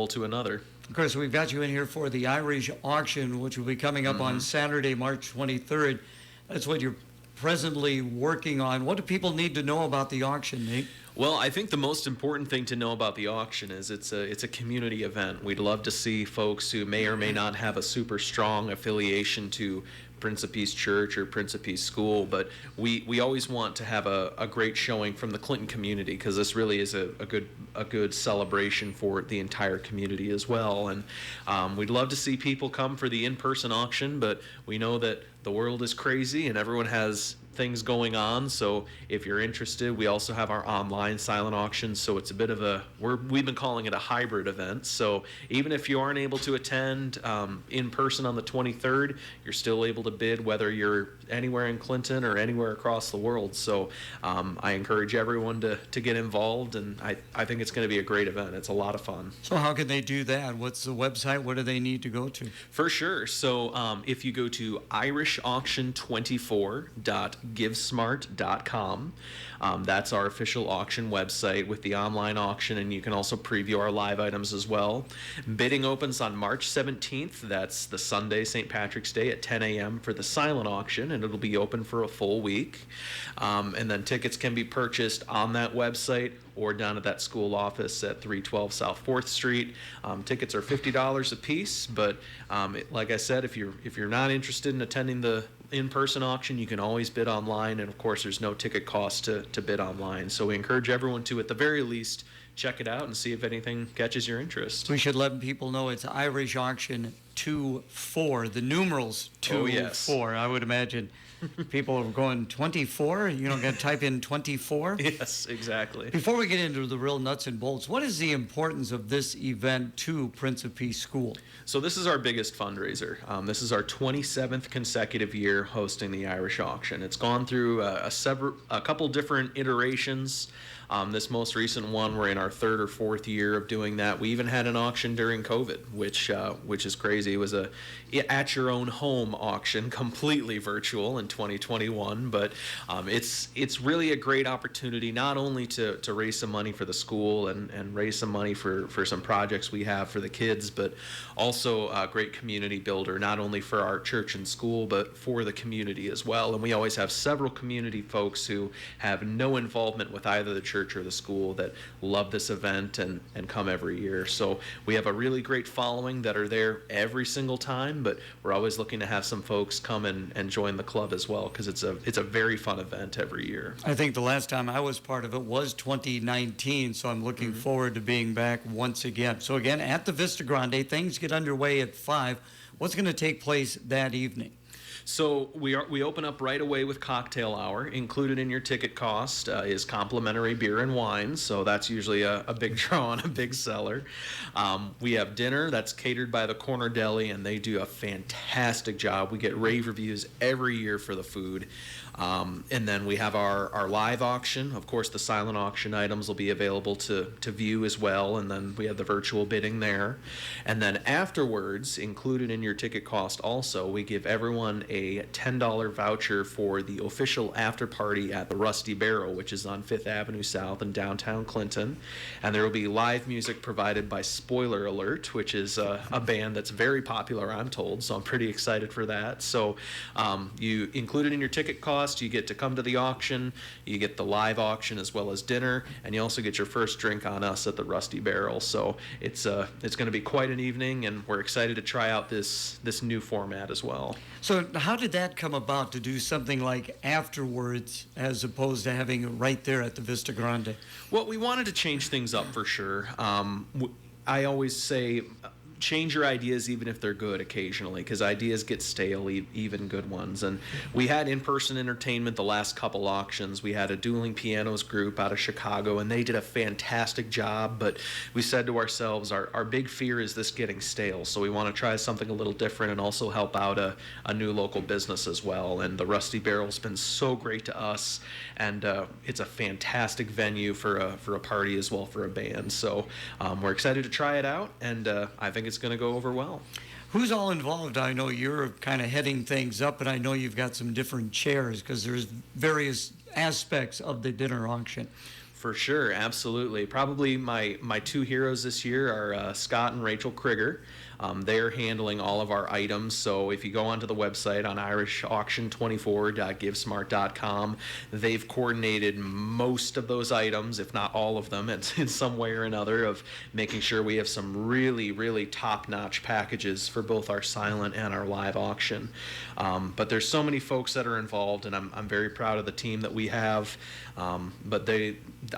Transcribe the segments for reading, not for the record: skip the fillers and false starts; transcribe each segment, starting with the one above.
role to another. Of course, we've got you in here for the Irish auction, which will be coming up on Saturday, March 23rd. That's what you're presently working on. What do people need to know about the auction, Nate? Well, I think the most important thing to know about the auction is it's a community event. We'd love to see folks who may or may not have a super strong affiliation to Prince of Peace Church or Prince of Peace School, but we always want to have a great showing from the Clinton community, because this really is a good celebration for the entire community as well. And we'd love to see people come for the in-person auction, but we know that the world is crazy and everyone has things going on. So if you're interested, we also have our online silent auction. So it's a bit of we've been calling it a hybrid event. So even if you aren't able to attend in person on the 23rd, you're still able to bid whether you're anywhere in Clinton or anywhere across the world. So I encourage everyone to get involved, and I think it's going to be a great event. It's a lot of fun. So how can they do that? What's the website? What do they need to go to? For sure. So if you go to irishauction24.givesmart.com, that's our official auction website with the online auction, and you can also preview our live items as well. Bidding opens on March 17th. That's the Sunday, St. Patrick's Day, at 10 a.m. for the silent auction, and it'll be open for a full week. And then tickets can be purchased on that website or down at that school office at 312 South 4th Street. Tickets are $50 a piece, but like I said, if you're not interested in attending the in-person auction, you can always bid online, and of course there's no ticket cost to bid online. So we encourage everyone to, at the very least, check it out and see if anything catches your interest. We should let people know it's Irish Auction 24, the numerals 24. I would imagine people are going 24. You don't got to type in 24. Yes, exactly. Before we get into the real nuts and bolts, what is the importance of this event to Prince of Peace School? So this is our biggest fundraiser. This is our 27th consecutive year hosting the Irish Auction. It's gone through a couple different iterations. This most recent one, we're in our third or fourth year of doing that. We even had an auction during COVID, which is crazy. It was a at your own home auction, completely virtual in 2021. But it's really a great opportunity not only to raise some money for the school and raise some money for some projects we have for the kids, but also a great community builder, not only for our church and school, but for the community as well. And we always have several community folks who have no involvement with either the church or the school that love this event and come every year. So we have a really great following that are there every single time, but we're always looking to have some folks come and join the club as well, because it's a very fun event every year. I think the last time I was part of it was 2019, so I'm looking forward to being back once again. So again, at the Vista Grande, things get underway at 5. What's going to take place that evening? So we open up right away with cocktail hour. Included in your ticket cost is complimentary beer and wine, so that's usually a big draw and a big seller. We have dinner that's catered by the Corner Deli, and they do a fantastic job. We get rave reviews every year for the food. And then we have our live auction. Of course, the silent auction items will be available to view as well, and then we have the virtual bidding there. And then afterwards, included in your ticket cost also, we give everyone a $10 voucher for the official after party at the Rusty Barrel, which is on 5th Avenue South in downtown Clinton. And there will be live music provided by Spoiler Alert, which is a band that's very popular, I'm told, so I'm pretty excited for that. So you included in your ticket cost, you get to come to the auction, you get the live auction as well as dinner, and you also get your first drink on us at the Rusty Barrel. So it's going to be quite an evening, and we're excited to try out this new format as well. So how did that come about, to do something like afterwards as opposed to having it right there at the Vista Grande? Well, we wanted to change things up for sure. I always say change your ideas even if they're good occasionally, because ideas get stale, even good ones. And we had in-person entertainment the last couple auctions. We had a dueling pianos group out of Chicago, and they did a fantastic job, but we said to ourselves, our big fear is this getting stale, so we want to try something a little different and also help out a new local business as well. And the Rusty Barrel's been so great to us, and it's a fantastic venue for a party as well, for a band. So we're excited to try it out, and I think it's going to go over well. Who's all involved? I know you're kind of heading things up, and I know you've got some different chairs because there's various aspects of the dinner auction. For sure, absolutely. Probably my two heroes this year are Scott and Rachel Krieger. They're handling all of our items. So if you go onto the website on irishauction24.givesmart.com, they've coordinated most of those items, if not all of them, in some way or another, of making sure we have some really, really top-notch packages for both our silent and our live auction. But there's so many folks that are involved, and I'm very proud of the team that we have. But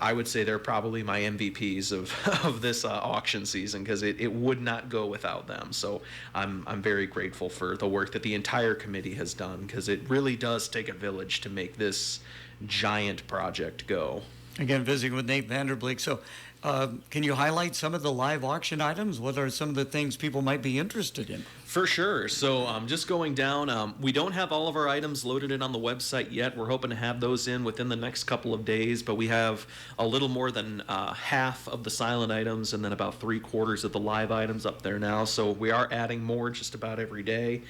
I would say they're probably my MVPs of this auction season, because it would not go without them. So I'm very grateful for the work that the entire committee has done, because it really does take a village to make this giant project go. Again, visiting with Nate Vander Bleek. So can you highlight some of the live auction items? What are some of the things people might be interested in? For sure. So just going down, we don't have all of our items loaded in on the website yet. We're hoping to have those in within the next couple of days, but we have a little more than half of the silent items and then about 3/4 of the live items up there now. So we are adding more just about every day.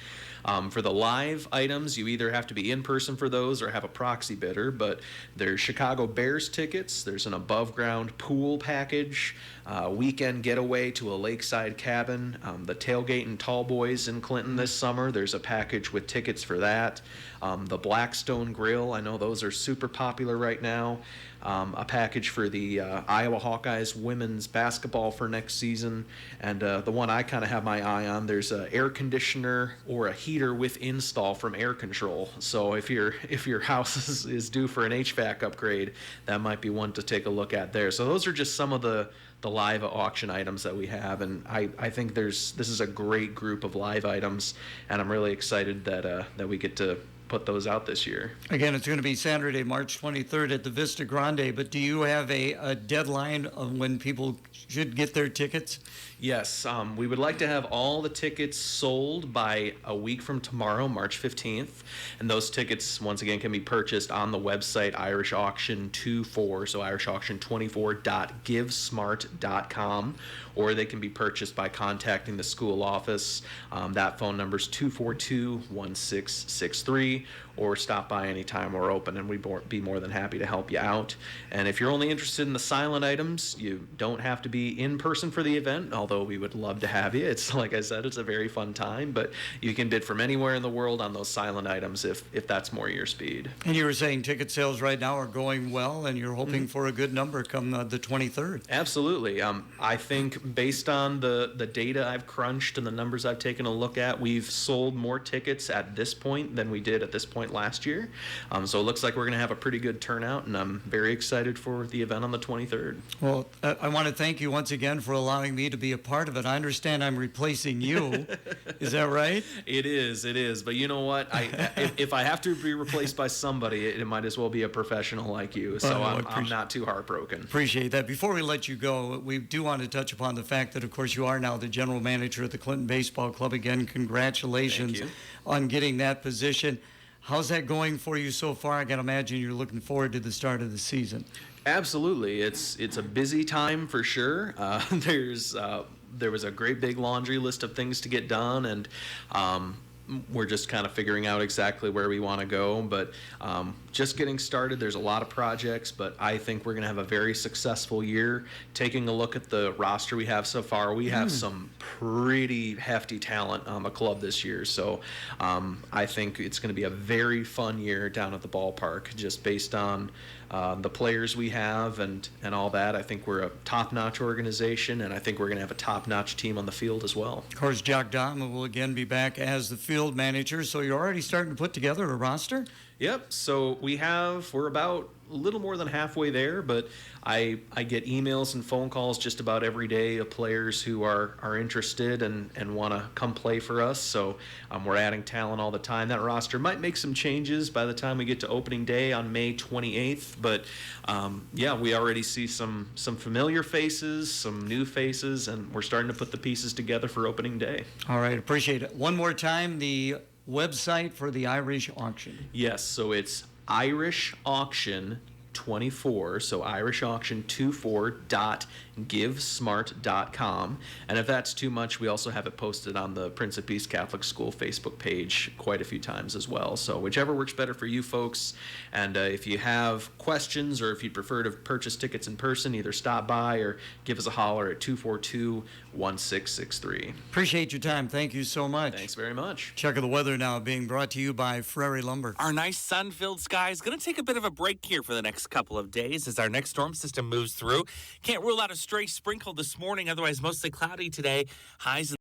For the live items, you either have to be in person for those or have a proxy bidder, but there's Chicago Bears tickets, there's an above ground pool package, weekend getaway to a lakeside cabin, the tailgate and Tall Boys in Clinton this summer, there's a package with tickets for that. The Blackstone Grill, I know those are super popular right now. A package for the Iowa Hawkeyes women's basketball for next season, and the one I kind of have my eye on, there's an air conditioner or a heater with install from Air Control. So if your house is due for an HVAC upgrade, that might be one to take a look at there. So those are just some of the live auction items that we have, and I think this is a great group of live items, and I'm really excited that we get to put those out this year. Again, it's going to be Saturday, March 23rd at the Vista Grande, but do you have a deadline of when people should get their tickets? Yes, we would like to have all the tickets sold by a week from tomorrow, March 15th. And those tickets, once again, can be purchased on the website Irish Auction 24, so irishauction24.givesmart.com, or they can be purchased by contacting the school office. That phone number is 242-1663, or stop by anytime we're open, and we'd be more than happy to help you out. And if you're only interested in the silent items, you don't have to be in person for the event, although we would love to have you. It's, like I said, it's a very fun time, but you can bid from anywhere in the world on those silent items if that's more your speed. And you were saying ticket sales right now are going well, and you're hoping for a good number come the 23rd. Absolutely. I think based on the data I've crunched and the numbers I've taken a look at, we've sold more tickets at this point than we did at this point last year. So it looks like we're going to have a pretty good turnout, and I'm very excited for the event on the 23rd. Well, I want to thank you once again for allowing me to be a part of it. I understand I'm replacing you. Is that right? It is. But you know what? If I have to be replaced by somebody, it might as well be a professional like you. So I'm not too heartbroken. Appreciate that. Before we let you go, we do want to touch upon the fact that, of course, you are now the general manager of the Clinton Baseball Club. Again, congratulations on getting that position. How's that going for you so far? I got to imagine you're looking forward to the start of the season. Absolutely. It's a busy time for sure. There was a great big laundry list of things to get done, and we're just kind of figuring out exactly where we want to go, but just getting started. There's a lot of projects, but I think we're going to have a very successful year. Taking a look at the roster we have so far, we have some pretty hefty talent on the club this year, so I think it's going to be a very fun year down at the ballpark, just based on the players we have and all that. I think we're a top-notch organization, and I think we're going to have a top-notch team on the field as well. Of course, Jock Dahma will again be back as the field manager, so you're already starting to put together a roster? Yep, so we're about a little more than halfway there, but I get emails and phone calls just about every day of players who are interested and want to come play for us. So we're adding talent all the time. That roster might make some changes by the time we get to opening day on May 28th, but we already see some familiar faces, some new faces, and we're starting to put the pieces together for opening day. All right, appreciate it. One more time, the website for the Irish auction. Yes, so it's Irish Auction 24, so irishauction24.givesmart.com. givesmart.com. And if that's too much, we also have it posted on the Prince of Peace Catholic School Facebook page quite a few times as well. So whichever works better for you folks. And if you have questions or if you prefer to purchase tickets in person, either stop by or give us a holler at 242-1663. Appreciate your time. Thank you so much. Thanks very much. Check of the weather now being brought to you by Frary Lumber. Our nice sun-filled sky is going to take a bit of a break here for the next couple of days as our next storm system moves through. Can't rule out a stray sprinkle this morning, otherwise mostly cloudy today. Highs